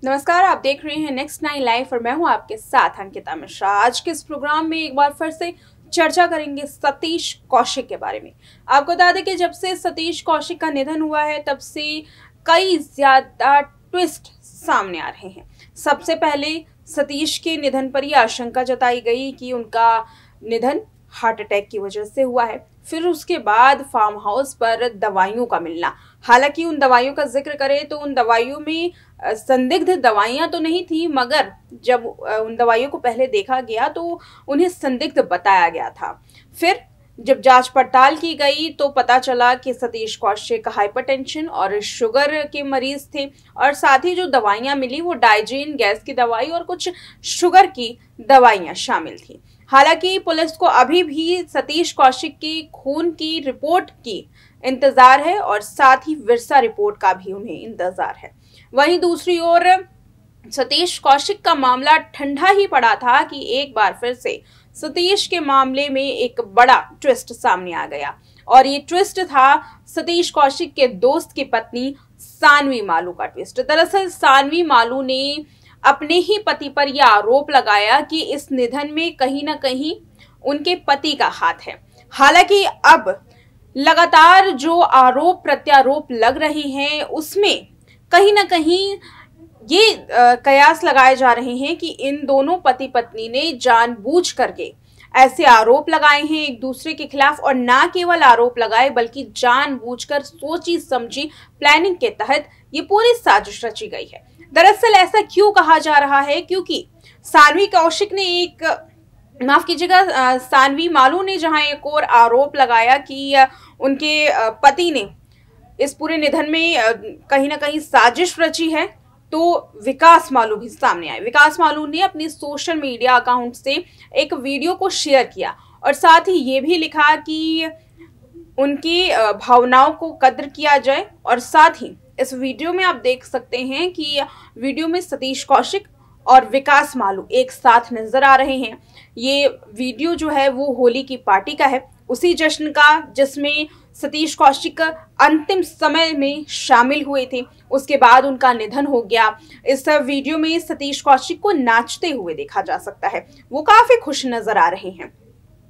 नमस्कार, आप देख रहे हैं नेक्स्ट 9 लाइव और मैं हूं आपके साथ अंकिता मिश्रा। आज के इस प्रोग्राम में एक बार फिर से चर्चा करेंगे सतीश कौशिक के बारे में। आपको बता दें कि जब से सतीश कौशिक का निधन हुआ है तब से कई ज्यादा ट्विस्ट सामने आ रहे हैं। सबसे पहले सतीश के निधन पर यह आशंका जताई गई कि उनका निधन हार्ट अटैक की वजह से हुआ है। फिर उसके बाद फार्म हाउस पर दवाइयों का मिलना, हालांकि उन दवाइयों का जिक्र करें तो उन दवाइयों में संदिग्ध दवाइयां तो नहीं थी, मगर जब उन दवाइयों को पहले देखा गया तो उन्हें संदिग्ध बताया गया था। फिर जब जांच पड़ताल की गई तो पता चला कि सतीश कौशिक हाइपरटेंशन और शुगर के मरीज थे, और साथ ही जो दवाइयां मिली वो डाइजीन गैस की दवाई और कुछ शुगर की दवाइयां शामिल थी। हालांकि पुलिस को अभी भी सतीश कौशिक की खून की रिपोर्ट की इंतजार है और साथ ही विरसा रिपोर्ट का भी उन्हें इंतजार है। वहीं दूसरी ओर सतीश कौशिक का मामला ठंडा ही पड़ा था कि एक बार फिर से सतीश के मामले में एक बड़ा ट्विस्ट सामने आ गया, और ये ट्विस्ट था सतीश कौशिक के दोस्त की पत्नी सानवी मालू का ट्विस्ट। दरअसल सानवी मालू ने अपने ही पति पर यह आरोप लगाया कि इस निधन में कहीं ना कहीं उनके पति का हाथ है। हालांकि अब लगातार जो आरोप प्रत्यारोप लग रहे हैं उसमें कहीं ना कहीं ये कयास लगाए जा रहे हैं कि इन दोनों पति पत्नी ने जानबूझ करके ऐसे आरोप लगाए हैं एक दूसरे के खिलाफ, और ना केवल आरोप लगाए बल्कि जानबूझकर सोची समझी प्लानिंग के तहत ये पूरी साजिश रची गई है। दरअसल ऐसा क्यों कहा जा रहा है? क्योंकि सानवी कौशिक ने सानवी मालू ने जहां एक और आरोप लगाया कि उनके पति ने इस पूरे निधन में कहीं ना कहीं साजिश रची है, तो विकास मालू भी सामने आए। विकास मालू ने अपने सोशल मीडिया अकाउंट से एक वीडियो को शेयर किया और साथ ही ये भी लिखा कि उनकी भावनाओं को कद्र किया जाए। और साथ ही इस वीडियो में आप देख सकते हैं कि वीडियो में सतीश कौशिक और विकास मालू एक साथ नजर आ रहे हैं। ये वीडियो जो है वो होली की पार्टी का है, उसी जश्न का जिसमें सतीश कौशिक अंतिम समय में शामिल हुए थे। उसके बाद उनका निधन हो गया। इस वीडियो में सतीश कौशिक को नाचते हुए देखा जा सकता है, वो काफी खुश नजर आ रहे हैं।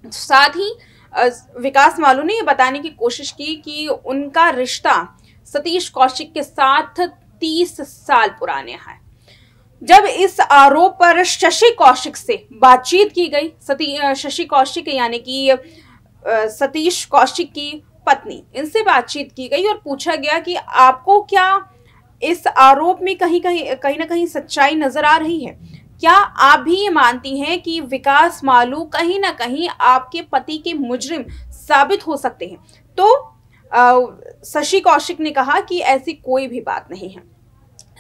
साथ ही विकास मालू ने ये बताने की कोशिश की कि उनका रिश्ता सतीश कौशिक के साथ 30 साल पुराने हैं। जब इस आरोप पर शशि कौशिक से बातचीत की गई, शशि कौशिक यानी कि सतीश कौशिक की पत्नी, इनसे बातचीत की गई और पूछा गया कि आपको क्या इस आरोप में कहीं ना कहीं सच्चाई नजर आ रही है? क्या आप भी ये मानती हैं कि विकास मालू कहीं ना कहीं आपके पति के मुजरिम साबित हो सकते हैं? तो शशि कौशिक ने कहा कि ऐसी कोई भी बात नहीं है।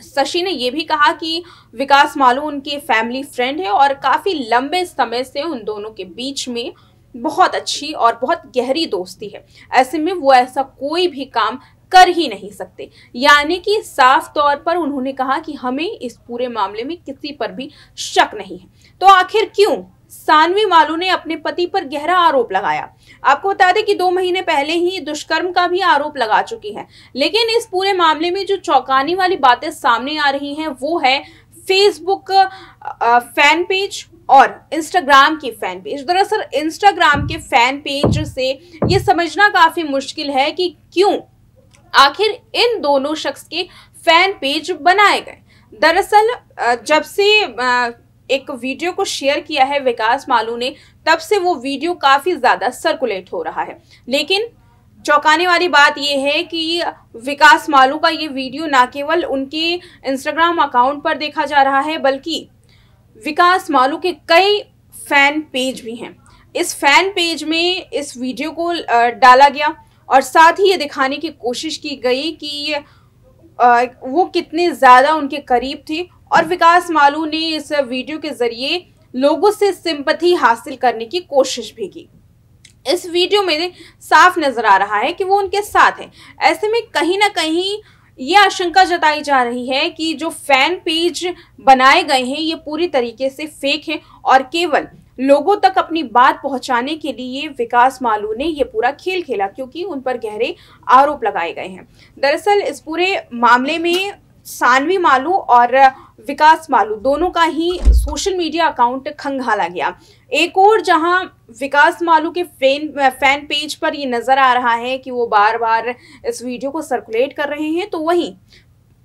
शशि ने यह भी कहा कि विकास मालू उनके फैमिली फ्रेंड है और काफी लंबे समय से उन दोनों के बीच में बहुत अच्छी और बहुत गहरी दोस्ती है। ऐसे में वो ऐसा कोई भी काम कर ही नहीं सकते। यानी कि साफ तौर पर उन्होंने कहा कि हमें इस पूरे मामले में किसी पर भी शक नहीं है। तो आखिर क्यों सानवी मालू ने अपने पति पर गहरा आरोप लगाया? आपको बता दें कि 2 महीने पहले ही दुष्कर्म का भी आरोप लगा चुकी है। लेकिन इस पूरे मामले में जो चौंकाने वाली बातें सामने आ रही हैं वो है फेसबुक फैन पेज और इंस्टाग्राम की फैन पेज। दरअसल इंस्टाग्राम के फैन पेज से ये समझना काफी मुश्किल है कि क्यों आखिर इन दोनों शख्स के फैन पेज बनाए गए। दरअसल जब से एक वीडियो को शेयर किया है विकास मालू ने, तब से वो वीडियो काफी ज्यादा सर्कुलेट हो रहा है। लेकिन चौंकाने वाली बात यह है कि विकास मालू का ये वीडियो ना केवल उनके इंस्टाग्राम अकाउंट पर देखा जा रहा है, बल्कि विकास मालू के कई फैन पेज भी हैं। इस फैन पेज में इस वीडियो को डाला गया और साथ ही ये दिखाने की कोशिश की गई कि वो कितने ज्यादा उनके करीब थे, और विकास मालू ने इस वीडियो के जरिए लोगों से सिंपैथी हासिल करने की कोशिश भी की। इस वीडियो में साफ नजर आ रहा है कि वो उनके साथ है। ऐसे में कहीं ना कहीं ये आशंका जताई जा रही है कि जो फैन पेज बनाए गए हैं ये पूरी तरीके से फेक है और केवल लोगों तक अपनी बात पहुंचाने के लिए विकास मालू ने ये पूरा खेल खेला, क्योंकि उन पर गहरे आरोप लगाए गए हैं। दरअसल इस पूरे मामले में सानवी मालू और विकास मालू, दोनों का ही सोशल मीडिया अकाउंट खंगाला गया। एक और जहां विकास मालू के फैन पेज पर ये नजर आ रहा है कि वो बार बार इस वीडियो को सर्कुलेट कर रहे हैं, तो वहीं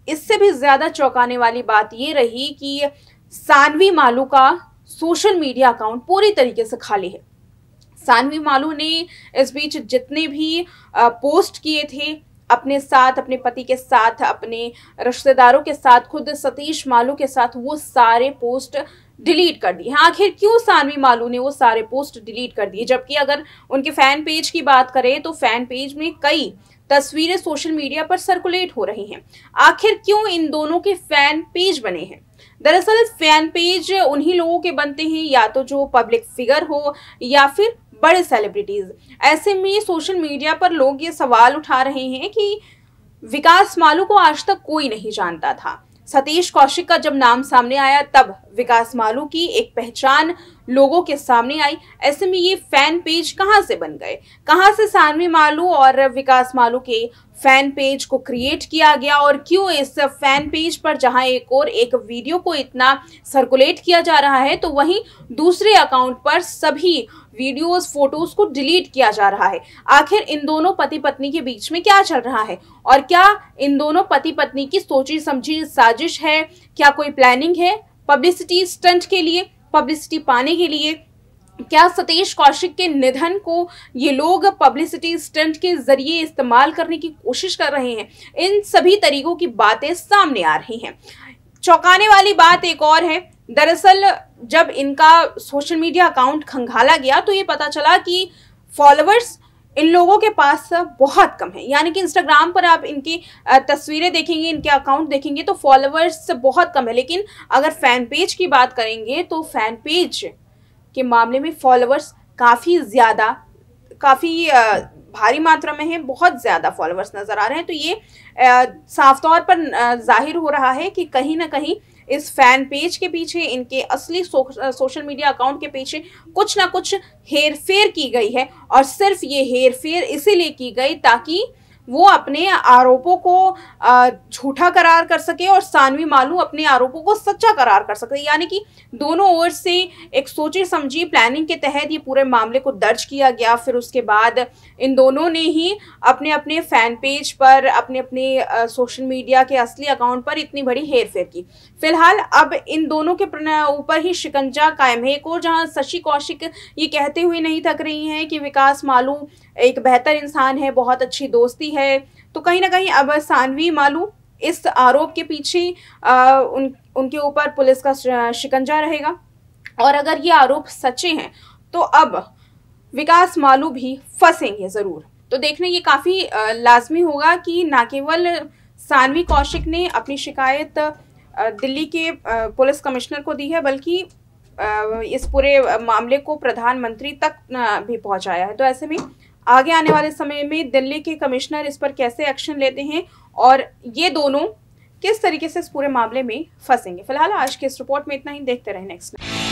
इससे भी ज्यादा चौंकाने वाली बात ये रही कि सानवी मालू का सोशल मीडिया अकाउंट पूरी तरीके से खाली है। सानवी मालू ने इस बीच जितने भी पोस्ट किए थे अपने साथ, अपने पति के साथ, अपने रिश्तेदारों के साथ, खुद सतीश मालू के साथ, वो सारे पोस्ट डिलीट कर दिए। आखिर क्यों सानवी मालू ने वो सारे पोस्ट डिलीट कर दिए? जबकि अगर उनके फैन पेज की बात करें तो फैन पेज में कई तस्वीरें सोशल मीडिया पर सर्कुलेट हो रही हैं। आखिर क्यों इन दोनों के फैन पेज बने हैं? दरअसल फैन पेज उन्हीं लोगों के बनते हैं या तो जो पब्लिक फिगर हो या फिर बड़े सेलिब्रिटीज। ऐसे में सोशल मीडिया पर लोग ये सवाल उठा रहे हैं कि विकास मालू को आज तक कोई नहीं जानता था। सतीश कौशिक का जब नाम सामने आया तब विकास मालू की एक पहचान लोगों के सामने आई। ऐसे में ये फैन पेज कहां से बन गए? कहां से सानवी मालू और विकास मालू के फैन पेज को क्रिएट किया गया? और क्यों इस फैन पेज पर जहां एक वीडियो को इतना सर्कुलेट किया जा रहा है तो वहीं दूसरे अकाउंट पर सभी वीडियोस, फोटोज को डिलीट किया जा रहा है? आखिर इन दोनों पति पत्नी के बीच में क्या चल रहा है? और क्या इन दोनों पति पत्नी की सोची समझी साजिश है? क्या कोई प्लानिंग है पब्लिसिटी स्टंट के लिए, पब्लिसिटी पाने के लिए? क्या सतीश कौशिक के निधन को ये लोग पब्लिसिटी स्टंट के जरिए इस्तेमाल करने की कोशिश कर रहे हैं? इन सभी तरीकों की बातें सामने आ रही हैं। चौंकाने वाली बात एक और है। दरअसल जब इनका सोशल मीडिया अकाउंट खंगाला गया तो ये पता चला कि फॉलोअर्स इन लोगों के पास बहुत कम है। यानी कि इंस्टाग्राम पर आप इनकी तस्वीरें देखेंगे, इनके अकाउंट देखेंगे तो फॉलोअर्स बहुत कम है। लेकिन अगर फैन पेज की बात करेंगे तो फैन पेज के मामले में फॉलोअर्स काफ़ी ज़्यादा, काफ़ी भारी मात्रा में है, बहुत ज़्यादा फॉलोअर्स नज़र आ रहे हैं। तो ये साफ तौर पर जाहिर हो रहा है कि कहीं ना कहीं इस फैन पेज के पीछे, इनके असली सोशल मीडिया अकाउंट के पीछे कुछ ना कुछ हेरफेर की गई है। और सिर्फ ये हेरफेर इसीलिए की गई ताकि वो अपने आरोपों को झूठा करार कर सके और सानवी मालू अपने आरोपों को सच्चा करार कर सके। यानी कि दोनों ओर से एक सोची समझी प्लानिंग के तहत ये पूरे मामले को दर्ज किया गया। फिर उसके बाद इन दोनों ने ही अपने अपने फैन पेज पर, अपने अपने सोशल मीडिया के असली अकाउंट पर इतनी बड़ी हेरफेर की। फिलहाल अब इन दोनों के ऊपर ही शिकंजा कायम है। एक और जहां शशि कौशिक ये कहते हुए नहीं थक रही हैं कि विकास मालू एक बेहतर इंसान है, बहुत अच्छी दोस्ती है, तो कहीं ना कहीं अब सानवी मालू इस आरोप के पीछे उनके ऊपर पुलिस का शिकंजा रहेगा। और अगर ये आरोप सच्चे हैं तो अब विकास मालू भी फंसेंगे ज़रूर। तो देखना ये काफ़ी लाजमी होगा कि ना केवल सानवी कौशिक ने अपनी शिकायत दिल्ली के पुलिस कमिश्नर को दी है, बल्कि इस पूरे मामले को प्रधानमंत्री तक भी पहुंचाया है। तो ऐसे में आगे आने वाले समय में दिल्ली के कमिश्नर इस पर कैसे एक्शन लेते हैं और ये दोनों किस तरीके से इस पूरे मामले में फंसेंगे। फिलहाल आज के इस रिपोर्ट में इतना ही। देखते रहें नेक्स्ट।